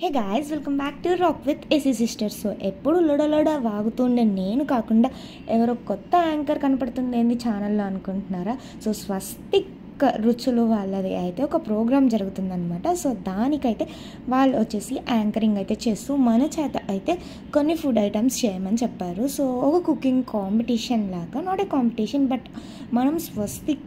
Hey guys, welcome back to rock with AC sisters. So ఎప్పుడు లొడలొడ వాగుతుండే నేను కాకుండా ఎవరో కొత్త యాంకర్ కనపడుతుంది ఏంది ఛానల్లో అనుకుంటున్నారా? సో స్వస్తిక్ రుచులు వాళ్ళది అయితే ఒక ప్రోగ్రామ్ జరుగుతుందనమాట. సో దానికైతే వాళ్ళు వచ్చేసి యాంకరింగ్ అయితే చేస్తూ మన చేత అయితే కొన్ని ఫుడ్ ఐటమ్స్ చేయమని చెప్పారు. సో ఒక కుకింగ్ కాంపిటీషన్ లాగా, నాట్ ఏ కాంపిటీషన్ బట్ మనం స్వస్తిక్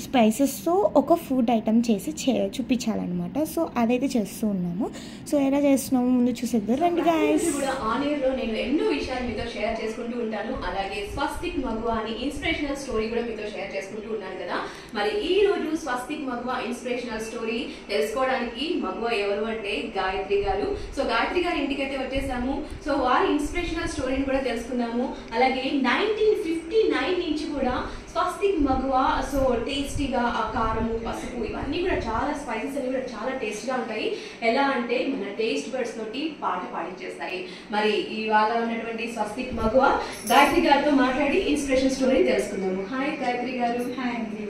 స్పైసెస్తో ఒక ఫుడ్ ఐటమ్ చేసి చూపించాలన్నమాట. సో అదైతే చేస్తూ ఉన్నాము. సో ఎలా చేస్తున్నాము ముందు చూసేద్దాం రండి గాయ్స్. ఆన్ ఎయిర్ లో నేను ఎన్నో విషయాలు మీతో షేర్ చేసుకుంటూ ఉంటాను. అలాగే స్వస్తిక్ మగువా అని ఇన్స్పిరేషనల్ స్టోరీ కూడా మీతో షేర్ చేసుకుంటూ ఉన్నాను కదా. మరి ఈ రోజు స్వస్తిక్ మగువా ఇన్స్పిరేషనల్ స్టోరీ తెలుసుకోవడానికి మగువా ఎవరు అంటే గాయత్రి గారు. సో గాయత్రి గారి ఇంటికి అయితే వచ్చేసాము. సో వారి ఇన్స్పిరేషనల్ స్టోరీని కూడా తెలుసుకుందాము. అలాగే 1959 నుంచి కూడా స్వస్తిక్ మగువా సో టేస్టీగా ఆ కారము, పసుపు ఇవన్నీ కూడా చాలా స్పైసెస్ అన్ని కూడా చాలా టేస్టీగా ఉంటాయి. ఎలా అంటే మన టేస్ట్ బర్డ్స్ తోటి పాట పాడించేస్తాయి. మరి ఇవాళ ఉన్నటువంటి స్వస్తిక్ మగువా గాయత్రి గారితో మాట్లాడి ఇన్స్పిరేషన్ స్టోరీ తెలుసుకుందాము. హాయ్ గాయత్రి గారు. హాయ్ అండి.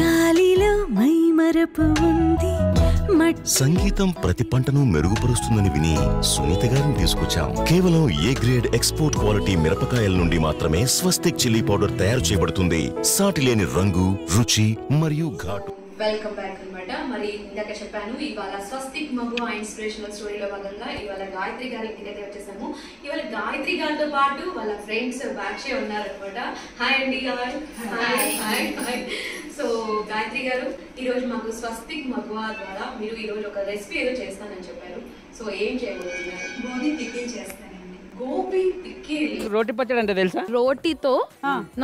గాలిలో మైమరపు ఉంది, సంగీతం ప్రతి పంటను మెరుగుపరుస్తుందని విని సునీత గారిని తీసుకొచ్చాం. కేవలం ఏ గ్రేడ్ ఎక్స్పోర్ట్ క్వాలిటీ మిరపకాయల నుండి మాత్రమే స్వస్తిక్ చిల్లీ పౌడర్ తయారు చేయబడుతుంది. సాటి లేని రంగు, రుచి మరియు ఘాటు. వెల్కమ్ బ్యాక్ అనమాట. మరి ఇందాక చెప్పాను ఇవాళ స్వస్తిక్ మగువా ఇన్స్పిరేషనల్ స్టోరీలో భాగంగా ఇవాళ గాయత్రి గారి ఇంటికి అయితే వచ్చేసాము. ఇవాళ గాయత్రి గారితో పాటు వాళ్ళ ఫ్రెండ్స్ బ్యాచే ఉన్నారనమాట. హాయ్ అండి. Hi hi hi. So Gayatri గారు, ఈ రోజు మాకు స్వస్తిక్ మగువా ద్వారా మీరు ఈ రోజు ఒక రెసిపీ ఏదో చేస్తానని చెప్పారు. సో ఏం చేయబోతున్నారు? గోబీ పికిల్ చేస్తానండి. గోబీ పికిల్. రోటి పచ్చడి అంటే తెలుసా? రోటీతో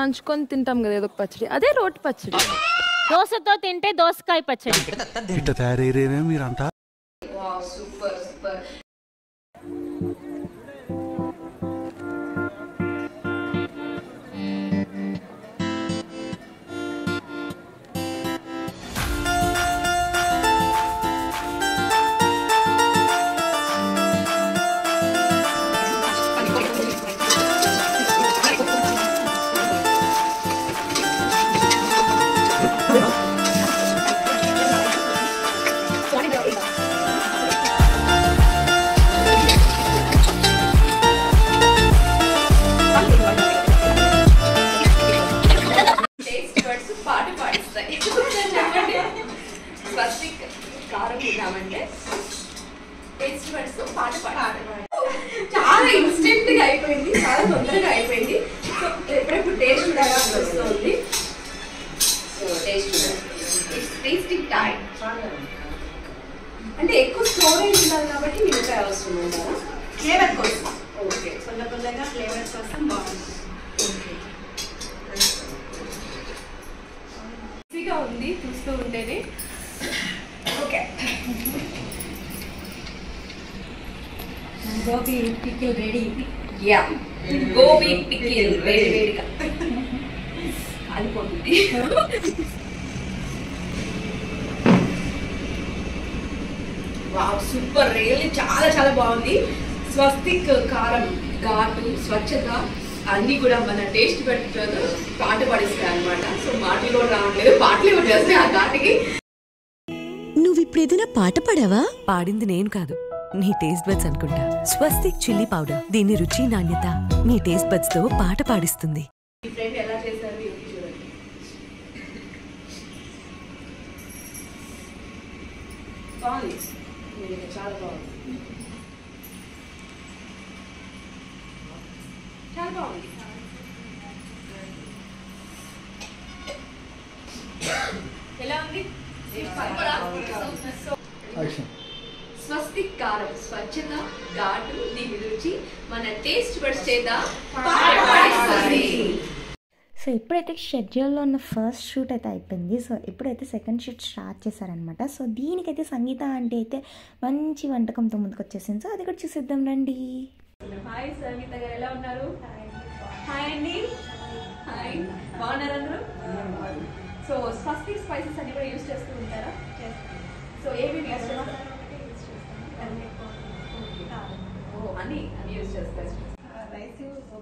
నంచుకొని తింటాం కదా ఏదో పచ్చడి, అదే రోటి పచ్చడి. దోసతో తింటే దోసకాయ పచ్చడి. ఇట్లా తయారయ్యేనే మీరంతా. Wow, super super. స్వస్తిక్ కారం తిన్నామంటే టేస్ట్ బడ్స్ పాట పాడాలి. చాలా ఇన్స్టెంట్ గా అయిపోయింది, చాలా తొందరగా అయిపోయింది. సో ఎప్పుడెప్పుడు టేస్ట్ చూడాలి వస్తుంది. So taste tasting time. అంటే ఎక్కువ స్టోరేజ్ ఉండాలి కాబట్టి మిరపకాయ అవసరం ఉండాలా? ఫ్లేవర్ కోసం. ఓకే, పుల్లగా ఫ్లేవర్ కోసం బాగుంటుంది. ఓకే. ఈజీగా ఉంది చూస్తూ ఉంటేనే. Okay, gobi pickle ready. Yeah, gobi pickle వేడి వేడిగా కాలిపోతుంది. Wow, super. రియల్లీ చాలా చాలా బాగుంది. స్వస్తిక్ కారం, ఘాటు, స్వచ్ఛత అన్ని కూడా మన టేస్ట్ పెట్టుతో పాట పాడిస్తాయి అనమాట. సో మాటలు కూడా రావట్లేదు, పాటలు కూడా చేస్తాయి ఆ ఘాటుకి. నువ్విప్పుడు ఏదైనా పాట పాడావా? పాడింది నేను కాదు, నీ టేస్ట్ బడ్స్ అనుకుంటా. స్వస్తిక్ చిల్లీ పౌడర్, దీని రుచి నాణ్యత నీ టేస్ట్ బడ్స్ తో పాట పాడిస్తుంది. మీ ఫ్రెండ్ ఎలా చేశారు చూడండి. బాగుంది, చాలా బాగుంది, చాలా బాగుంది. ఎలా ఉంది? స్వస్తిక్ కారం, స్వచ్ఛత, ఘాటు, దీని రుచి మన టేస్ట్ బడ్స్ చేత పాడిస్తుంది. సో ఇప్పుడైతే షెడ్యూల్లో ఉన్న ఫస్ట్ షూట్ అయితే అయిపోయింది. సో ఇప్పుడైతే సెకండ్ షూట్ స్టార్ట్ చేశారనమాట. సో దీనికైతే సంగీత అంటే అయితే మంచి వంటకంతో ముందుకు వచ్చేసింది. సో అది కూడా చూసేద్దాం రండి. హాయ్ సంగీత గారు, ఎలా ఉన్నారు? హాయ్ అండి. హాయ్, బాగున్నారు అందరూ? సో స్వస్తిక్ స్పైసెస్ అన్ని కూడా యూజ్ చేస్తూ ఉంటారా? సో ఏమేమి యూజ్ చేస్తారు? అన్ని యూజ్ చేస్తారు.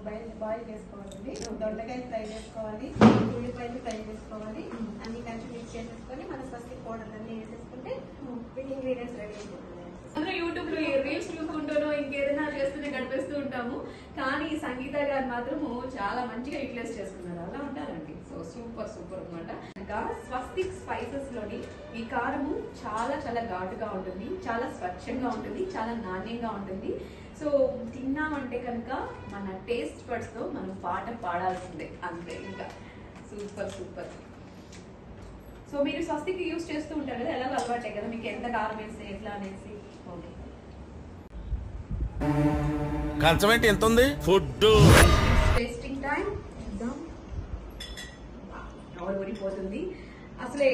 రైస్ బాయిల్ చేసుకోవాలండి, దొండకాయ ఫ్రై చేసుకోవాలి, ఉల్లిపాయలు ఫ్రై చేసుకోవాలి, అన్ని కలిసి మిక్స్ చేసేసుకొని మన స్వస్తిక్ పౌడర్ ఇంగ్రీడియంట్స్ రెడీ అయిపోతుంది. అందరూ యూట్యూబ్ లో రీల్స్ చూసుకుంటూనో ఇంకేదైనా చేస్తూనే గడిపేస్తూ ఉంటాము. కానీ సంగీత గారు మాత్రము చాలా మంచిగా యూటిలైజ్ చేసుకున్నారు. అలా ఉంటారండి. సో సూపర్ సూపర్ అనమాట. ఇంకా స్వస్తిక్ స్పైసెస్ లోని ఈ కారము చాలా చాలా ఘాటుగా ఉంటుంది, చాలా స్వచ్ఛంగా ఉంటుంది, చాలా నాణ్యంగా ఉంటుంది. సో తిన్నామంటే కనుక మన టేస్ట్ బడ్స్ తో మనం పాట పాడాల్సిందే అంతే. ఇంకా సూపర్ సూపర్. సో మీరు స్వస్తిక్ యూస్ చేస్తూ ఉంటారు కదా, ఎలాగో అలవాటే కదా మీకు, ఎంత కారం వేస్తే ఎట్లా అనేసి. ఓకే, కంచం ఏంటి ఎంత ఉంది? Food tasting time. ఊరిపోతుంది అసలే.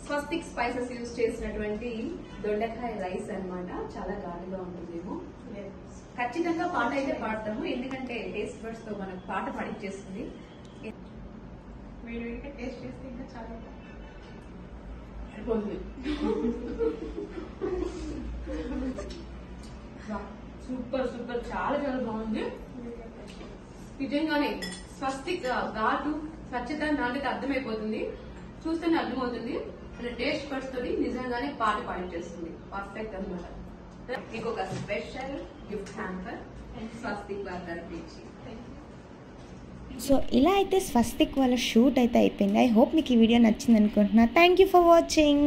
స్వస్తిక్ స్పైసెస్ యూస్ చేసినటువంటి దొండకాయ రైస్ అన్నమాట. చాలా ఘాటుగా ఉంటుందేమో. ఖచ్చితంగా పాట అయితే పాడతాము, ఎందుకంటే టేస్ట్ బడ్స్ తో మనకు పాట పాడిచ్చేస్తుంది. వేడివేడిగా టేస్ట్ చేస్తే ఇంకా చాలా సూపర్ సూపర్, చాలా చాలా బాగుంది నిజంగానే. స్వస్తిక్ ఘాటు, స్వచ్ఛత, నాణ్యత అర్థమైపోతుంది, చూస్తేనే అర్థమవుతుంది. టేస్ట్ బడ్స్ తోటి నిజంగానే పాట పాడించేస్తుంది. పర్ఫెక్ట్ అనమాట. ఇంకొక స్పెషల్ గిఫ్ట్ హ్యాంపర్ స్వస్తిక్ వారి తరఫు నుంచి. సో ఇలా అయితే స్వస్తిక్ వాళ్ళ షూట్ అయితే అయిపోయింది. ఐ హోప్ మీకు ఈ వీడియో నచ్చింది అనుకుంటున్నా. Thank you for watching.